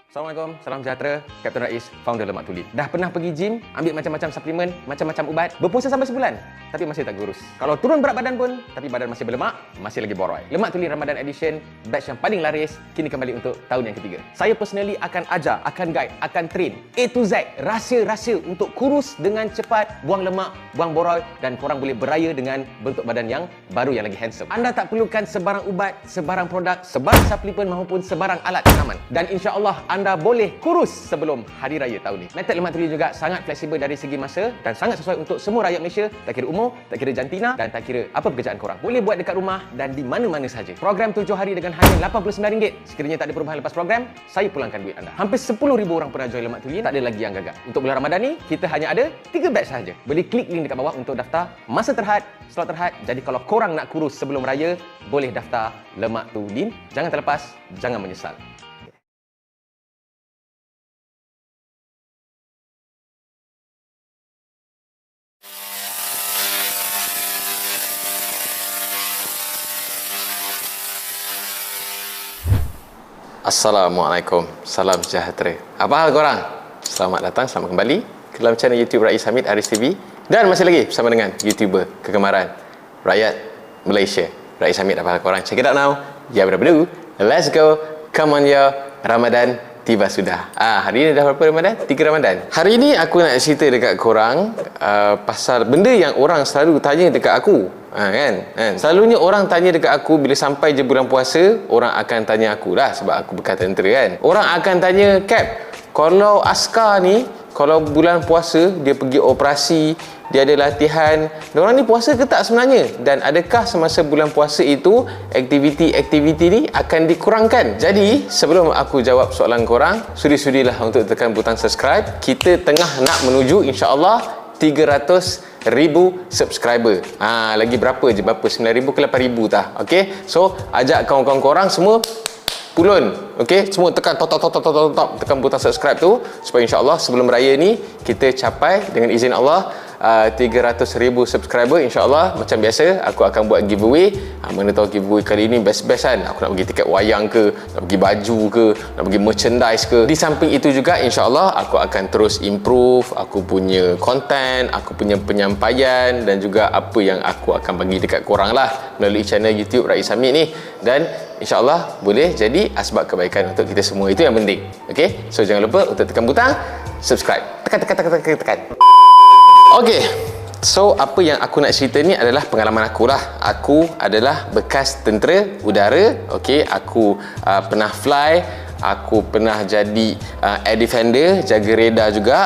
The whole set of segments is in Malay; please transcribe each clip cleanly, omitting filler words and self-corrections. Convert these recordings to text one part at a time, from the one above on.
Assalamualaikum, salam sejahtera. Kapten Rais, founder Lemak Tuli. Dah pernah pergi gym, ambil macam-macam suplemen, macam-macam ubat, berpuasa sampai sebulan, tapi masih tak kurus. Kalau turun berat badan pun, tapi badan masih berlemak, masih lagi boroi. Lemak Tuli Ramadan Edition, batch yang paling laris, kini kembali untuk tahun yang ketiga. Saya personally akan ajar, akan guide, akan train A to Z, rahsia-rahsia untuk kurus dengan cepat, buang lemak, buang boroi, dan korang boleh beraya dengan bentuk badan yang baru yang lagi handsome. Anda tak perlukan sebarang ubat, sebarang produk, sebarang suplemen maupun sebarang alat tanaman. Dan insya-Allah anda boleh kurus sebelum hari raya tahun ni. Metod Lemak Tuli juga sangat fleksibel dari segi masa dan sangat sesuai untuk semua rakyat Malaysia, tak kira umur, tak kira jantina dan tak kira apa pekerjaan korang. Boleh buat dekat rumah dan di mana-mana saja. Program 7 hari dengan hanya RM89. Sekiranya tak ada perubahan lepas program, saya pulangkan duit anda. Hampir 10,000 orang pernah join Lemak Tuli, tak ada lagi yang gagal. Untuk bulan Ramadan ni, kita hanya ada 3 batch sahaja. Boleh klik link dekat bawah untuk daftar masa terhad, slot terhad. Jadi kalau korang nak kurus sebelum raya, boleh daftar Lemak Tuli. Jangan terlepas, jangan menyesal. Assalamualaikum, salam sejahtera. Apa hal korang? Selamat datang, selamat kembali ke dalam channel YouTube Rais Hamid, Aris TV. Dan masih lagi bersama dengan YouTuber kegemaran rakyat Malaysia, Rais Hamid. Apa hal korang? Check it out now. Ya, berbeda. Let's go. Come on ya. Ramadan tiba sudah. Hari ini dah berapa Ramadan? 3 Ramadan. Hari ini aku nak cerita dekat korang pasal benda yang orang selalu tanya dekat aku. Kan? Selalunya orang tanya dekat aku bila sampai je bulan puasa, orang akan tanya aku lah sebab aku bekas tentera kan. Orang akan tanya, Cap, kalau askar ni, kalau bulan puasa dia pergi operasi, dia ada latihan, diorang ni puasa ke tak sebenarnya? Dan adakah semasa bulan puasa itu aktiviti-aktiviti ni akan dikurangkan? Jadi sebelum aku jawab soalan korang, sudi-sudilah untuk tekan butang subscribe. Kita tengah nak menuju insya-Allah 300,000 subscriber. Lagi berapa je? Berapa? 9,000 ke 8,000 tah? Okey. So, ajak kawan-kawan korang semua pulun. Okey, semua tekan top tekan butang subscribe tu supaya insya-Allah sebelum raya ni kita capai dengan izin Allah 300,000 subscriber insya-Allah. Macam biasa aku akan buat giveaway. Mana tahu giveaway kali ini best-best kan. Aku nak bagi tiket wayang ke, nak bagi baju ke, nak bagi merchandise ke. Di samping itu juga insya-Allah aku akan terus improve aku punya content, aku punya penyampaian dan juga apa yang aku akan bagi dekat korang lah melalui channel YouTube Rais Hamid ni. Dan insya-Allah boleh jadi asbab kebaikan untuk kita semua. Itu yang penting. Okey? So jangan lupa untuk tekan butang subscribe. Tekan. Okey. So apa yang aku nak cerita ni adalah pengalaman aku lah. Aku adalah bekas tentera udara. Okey, aku pernah fly, aku pernah jadi air defender, jaga radar juga.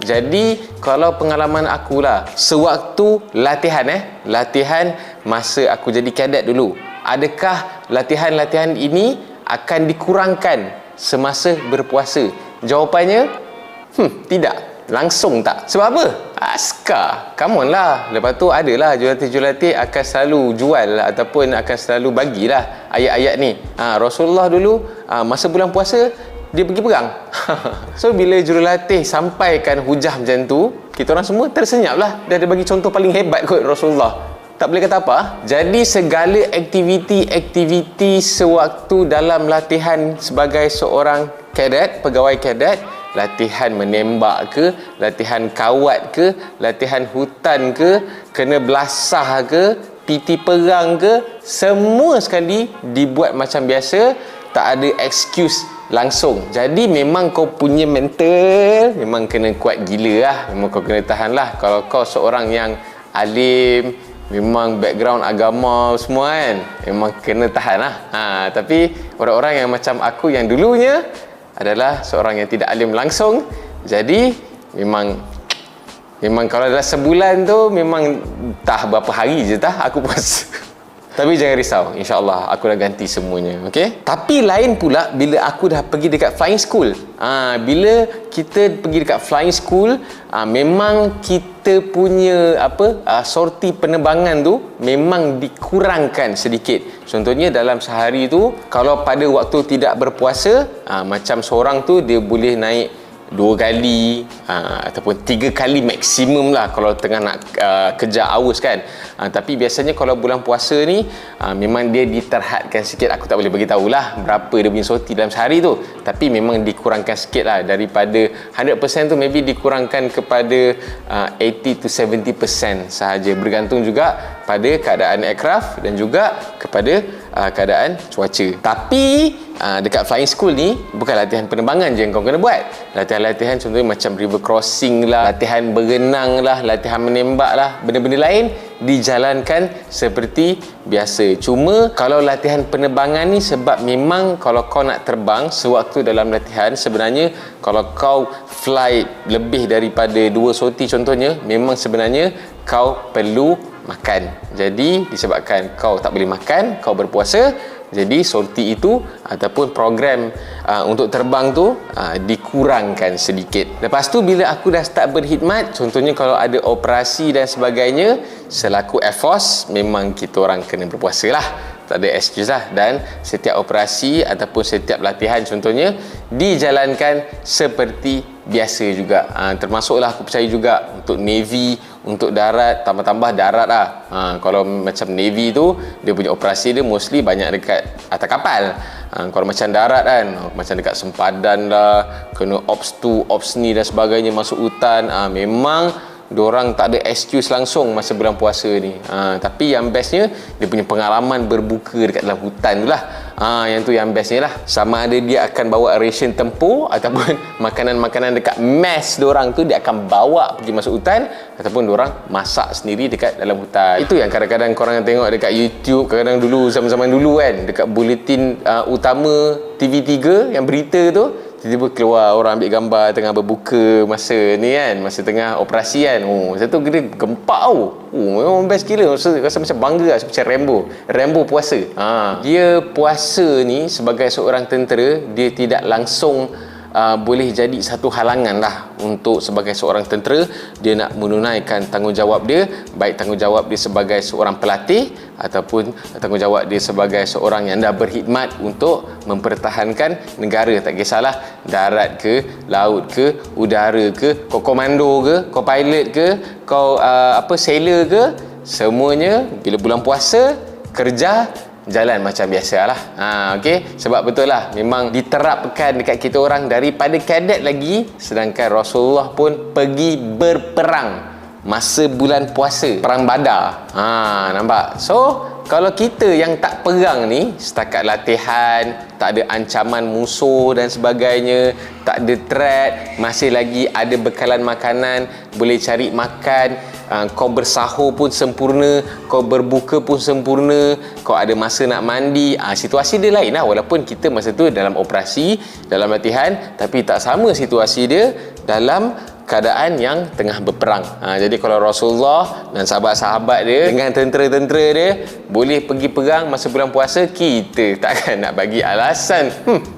Jadi kalau pengalaman aku lah sewaktu latihan masa aku jadi kadet dulu, adakah latihan-latihan ini akan dikurangkan semasa berpuasa? Jawapannya tidak. Langsung tak. Sebab apa? Askar. Come on lah. Lepas tu adalah jurulatih-jurulatih akan selalu jual ataupun akan selalu bagilah ayat-ayat ni. Rasulullah dulu masa bulan puasa dia pergi perang. So bila jurulatih sampaikan hujah macam tu, kita orang semua tersenyap lah. Dia ada bagi contoh paling hebat kot Rasulullah. Tak boleh kata apa. Jadi segala aktiviti sewaktu dalam latihan sebagai seorang kadet, pegawai kadet, latihan menembak ke, latihan kawat ke, latihan hutan ke, kena belasah ke, PT perang ke, semua sekali dibuat macam biasa, tak ada excuse langsung. Jadi memang kau punya mental memang kena kuat gila lah, memang kau kena tahan lah. Kalau kau seorang yang alim, memang background agama semua kan, memang kena tahan lah. Tapi orang-orang yang macam aku yang dulunya adalah seorang yang tidak alim langsung, jadi memang kalau dalam sebulan tu memang tak berapa hari je aku puasa. Tapi jangan risau, insya-Allah aku dah ganti semuanya, okey? Tapi lain pula bila aku dah pergi dekat flying school. Bila kita pergi dekat flying school, memang kita punya sorti penerbangan tu memang dikurangkan sedikit. Contohnya dalam sehari tu, kalau pada waktu tidak berpuasa, macam seorang tu dia boleh naik 2 kali ataupun 3 kali maksimum lah kalau tengah nak kejar aus kan. Tapi biasanya kalau bulan puasa ni memang dia diterhadkan sikit. Aku tak boleh beritahu lah berapa dia punya sorti dalam sehari tu, tapi memang dikurangkan sikit lah. Daripada 100% tu maybe dikurangkan kepada 80 to 70% sahaja, bergantung juga pada keadaan aircraft dan juga kepada keadaan cuaca. Tapi dekat flying school ni bukan latihan penerbangan je yang kau kena buat. Latihan-latihan contohnya macam river crossing lah, latihan berenang lah, latihan menembak lah, benda-benda lain dijalankan seperti biasa. Cuma kalau latihan penerbangan ni, sebab memang kalau kau nak terbang sewaktu dalam latihan, sebenarnya kalau kau fly lebih daripada 2 sorti contohnya, memang sebenarnya kau perlu makan. Jadi disebabkan kau tak boleh makan, kau berpuasa, jadi sorti itu ataupun program untuk terbang tu dikurangkan sedikit. Lepas tu bila aku dah start berkhidmat, contohnya kalau ada operasi dan sebagainya, selaku Air Force memang kita orang kena berpuasa lah, tak ada excuse lah. Dan setiap operasi ataupun setiap latihan contohnya dijalankan seperti biasa juga. Termasuklah aku percaya juga untuk Navy, untuk darat, tambah-tambah darat lah. Kalau macam Navy tu, dia punya operasi dia mostly banyak dekat atas kapal. Kalau macam darat kan, macam dekat sempadan lah, kena ops tu, ops ni dan sebagainya, masuk hutan, memang diorang tak ada excuse langsung masa bulan puasa ni. Tapi yang bestnya, dia punya pengalaman berbuka dekat dalam hutan tu lah. Yang tu yang bestnya lah. Sama ada dia akan bawa ration tempur ataupun makanan-makanan dekat mess diorang tu dia akan bawa pergi masuk hutan, ataupun diorang masak sendiri dekat dalam hutan. Itu yang kadang-kadang korang tengok dekat YouTube, kadang-kadang dulu, zaman-zaman dulu kan, dekat buletin utama TV3 yang berita tu, tiba-tiba keluar orang ambil gambar tengah berbuka masa ni kan, masa tengah operasi kan. Masa tu dia gempak tau. Memang best gila. Rasa macam bangga lah, macam Rambo puasa. Dia puasa ni sebagai seorang tentera, dia tidak langsung boleh jadi satu halangan lah untuk sebagai seorang tentera dia nak menunaikan tanggungjawab dia, baik tanggungjawab dia sebagai seorang pelatih ataupun tanggungjawab dia sebagai seorang yang dah berkhidmat untuk mempertahankan negara. Tak kisahlah darat ke, laut ke, udara ke, kau komando ke, kau pilot ke, kau sailor ke, semuanya bila bulan puasa kerja jalan macam biasalah. Okey, sebab betul lah memang diterapkan dekat kita orang daripada kadet lagi, sedangkan Rasulullah pun pergi berperang masa bulan puasa, perang Badar. Nampak? So kalau kita yang tak perang ni, setakat latihan, tak ada ancaman musuh dan sebagainya, tak ada threat, masih lagi ada bekalan makanan, boleh cari makan, kau bersahur pun sempurna, kau berbuka pun sempurna, kau ada masa nak mandi, situasi dia lain lah. Walaupun kita masa tu dalam operasi, dalam latihan, tapi tak sama situasi dia dalam keadaan yang tengah berperang. Jadi kalau Rasulullah dan sahabat-sahabat dia dengan tentera-tentera dia boleh pergi perang masa bulan puasa, kita takkan nak bagi alasan.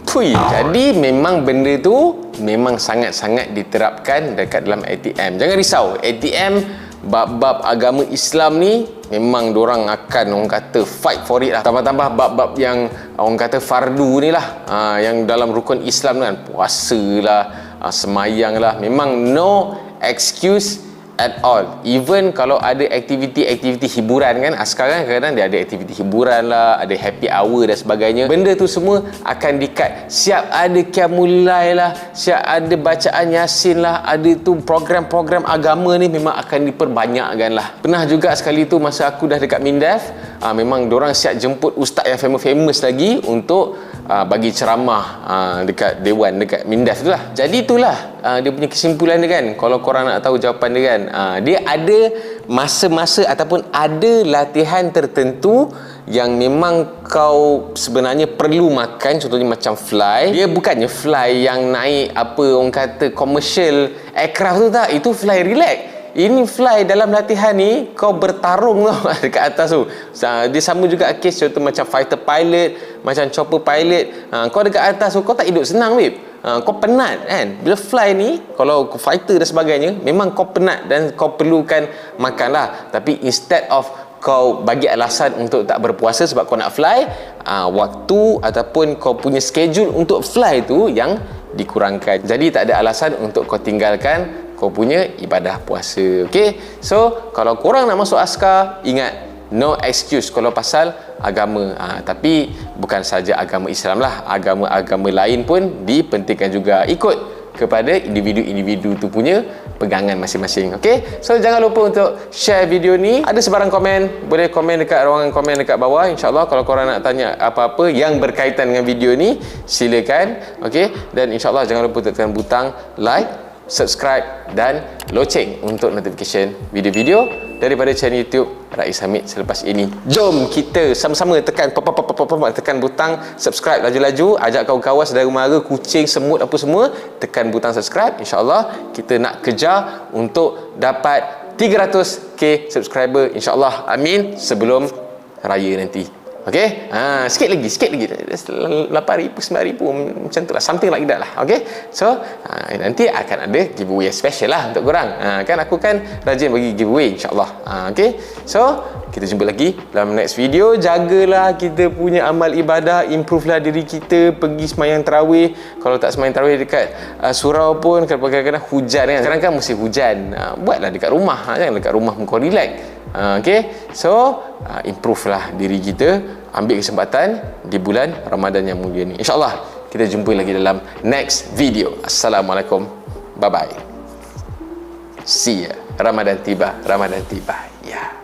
Jadi memang benda tu memang sangat-sangat diterapkan dekat dalam ATM. Jangan risau, ATM bab-bab agama Islam ni memang diorang akan, orang kata, fight for it lah. Tambah-tambah bab-bab yang orang kata fardu ni lah, yang dalam rukun Islam kan, puasa lah, semayang lah, memang no excuse at all. Even kalau ada aktiviti-aktiviti hiburan kan, sekarang kadang-kadang dia ada aktiviti hiburan lah, ada happy hour dan sebagainya, benda tu semua akan di-cut. Siap ada qiyamul lail lah, siap ada bacaan yasin lah, ada tu program-program agama ni memang akan diperbanyakkan lah. Pernah juga sekali tu masa aku dah dekat Mindef, memang diorang siap jemput ustaz yang famous lagi untuk bagi ceramah dekat Dewan, dekat Mindef tu lah. Jadi itulah dia punya kesimpulan dia kan. Kalau korang nak tahu jawapan dia kan, dia ada masa-masa ataupun ada latihan tertentu yang memang kau sebenarnya perlu makan. Contohnya macam fly, dia bukannya fly yang naik apa orang kata commercial aircraft tu, tak. Itu fly relax. Ini fly dalam latihan ni kau bertarung tau dekat atas tu. Dia sama juga kes contoh macam fighter pilot, macam chopper pilot. Kau dekat atas tu kau tak hidup senang, babe. Kau penat kan. Bila fly ni, kalau fighter dan sebagainya, memang kau penat dan kau perlukan makan lah. Tapi instead of kau bagi alasan untuk tak berpuasa sebab kau nak fly, waktu ataupun kau punya schedule untuk fly tu yang dikurangkan. Jadi tak ada alasan untuk kau tinggalkan kau punya ibadah puasa. Okey? So, kalau korang nak masuk askar, ingat, no excuse kalau pasal agama. Tapi bukan saja agama Islam lah, agama-agama lain pun dipentingkan juga. Ikut kepada individu-individu tu punya pegangan masing-masing. Okey? So jangan lupa untuk share video ni. Ada sebarang komen, boleh komen dekat ruangan komen dekat bawah. InsyaAllah kalau korang nak tanya apa-apa yang berkaitan dengan video ni, silakan. Okey? Dan insyaAllah jangan lupa tekan butang like, subscribe dan loceng untuk notification video-video daripada channel YouTube Rais Hamid selepas ini. Jom kita sama-sama tekan butang subscribe laju-laju, ajak kawan-kawan, saudara mara, kucing, semut apa semua, tekan butang subscribe. InsyaAllah kita nak kejar untuk dapat 300k subscriber, insyaAllah, amin, sebelum raya nanti. Okey? Sikit lagi 8,000 9,000 macam tu lah, something like that lah. Okey? So nanti akan ada giveaway special lah untuk korang. Kan aku kan rajin bagi giveaway, insyaAllah. Okey? So kita jumpa lagi dalam next video. Jagalah kita punya amal ibadah, improve lah diri kita, pergi semayang tarawih. Kalau tak semayang tarawih dekat surau pun, kadang-kadang hujan kan, sekarang kan musim hujan, buatlah dekat rumah, jangan dekat rumah kau relax. Okay, so improve lah diri kita, ambil kesempatan di bulan Ramadan yang mulia ni. InsyaAllah kita jumpa lagi dalam next video. Assalamualaikum, bye bye, see ya. Ramadan tiba, ya.